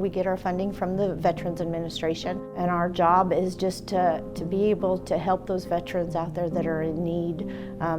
We get our funding from the Veterans Administration, and our job is just to be able to help those veterans out there that are in need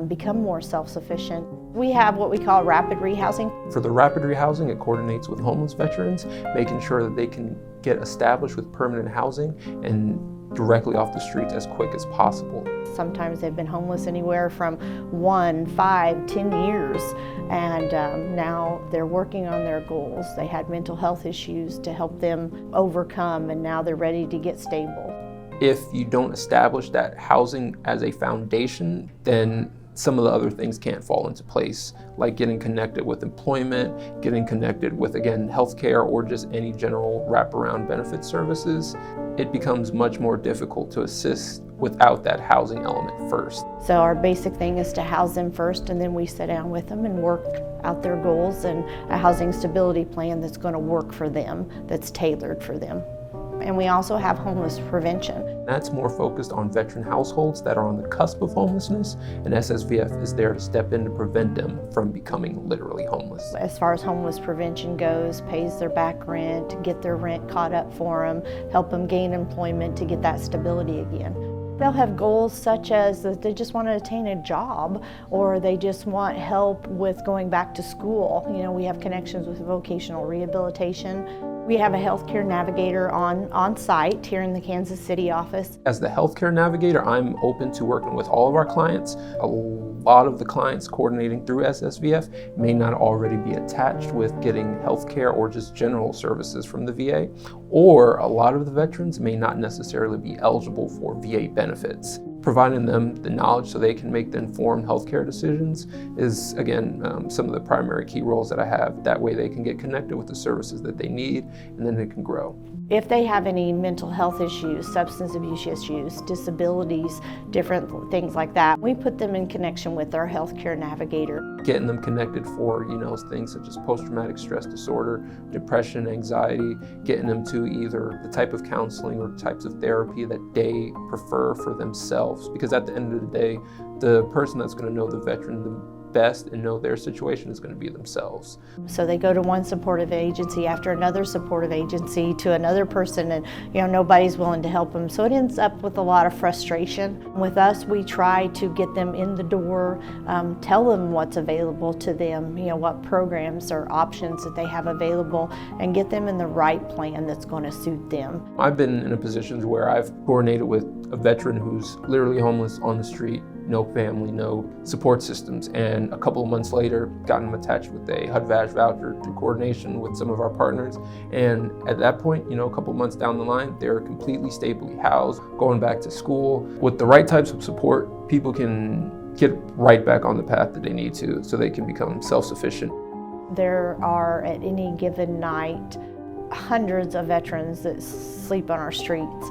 become more self-sufficient. We have what we call rapid rehousing. For the rapid rehousing, it coordinates with homeless veterans, making sure that they can get established with permanent housing and directly off the streets as quick as possible. Sometimes they've been homeless anywhere from 1, 5, 10 years, and now they're working on their goals. They had mental health issues to help them overcome, and now they're ready to get stable. If you don't establish that housing as a foundation, then some of the other things can't fall into place, like getting connected with employment, getting connected with, again, healthcare, or just any general wraparound benefit services. It becomes much more difficult to assist without that housing element first. So our basic thing is to house them first, and then we sit down with them and work out their goals and a housing stability plan that's going to work for them, that's tailored for them. And we also have homeless prevention. That's more focused on veteran households that are on the cusp of homelessness, and SSVF is there to step in to prevent them from becoming literally homeless. As far as homeless prevention goes, pays their back rent, get their rent caught up for them, help them gain employment to get that stability again. They'll have goals such as that they just want to attain a job, or they just want help with going back to school. You know, we have connections with vocational rehabilitation. We have a healthcare navigator on site here in the Kansas City office. As the healthcare navigator, I'm open to working with all of our clients. A lot of the clients coordinating through SSVF may not already be attached with getting healthcare or just general services from the VA, or a lot of the veterans may not necessarily be eligible for VA benefits. Providing them the knowledge so they can make the informed healthcare decisions is, again, some of the primary key roles that I have. That way they can get connected with the services that they need, and then they can grow. If they have any mental health issues, substance abuse issues, disabilities, different things like that, we put them in connection with our healthcare navigator. Getting them connected for, things such as post-traumatic stress disorder, depression, anxiety, getting them to either the type of counseling or types of therapy that they prefer for themselves. Because at the end of the day, the person that's going to know the veteran the best and know their situation is going to be themselves. So they go to one supportive agency after another supportive agency to another person, and nobody's willing to help them. So it ends up with a lot of frustration. With us, we try to get them in the door, tell them what's available to them, what programs or options that they have available, and get them in the right plan that's going to suit them. I've been in a position where I've coordinated with a veteran who's literally homeless on the street, no family, no support systems, and a couple of months later gotten them attached with a HUD-VASH voucher through coordination with some of our partners. And at that point, a couple of months down the line, they're completely stably housed, going back to school. With the right types of support, people can get right back on the path that they need to so they can become self-sufficient. There are, at any given night, hundreds of veterans that sleep on our streets.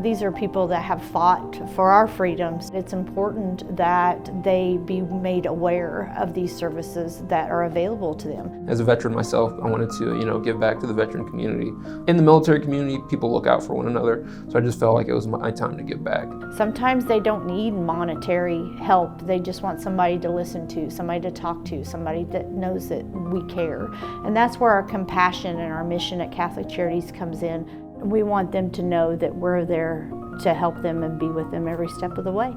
These are people that have fought for our freedoms. It's important that they be made aware of these services that are available to them. As a veteran myself, I wanted to, give back to the veteran community. In the military community, people look out for one another, so I just felt like it was my time to give back. Sometimes they don't need monetary help. They just want somebody to listen to, somebody to talk to, somebody that knows that we care. And that's where our compassion and our mission at Catholic Charities comes in. We want them to know that we're there to help them and be with them every step of the way.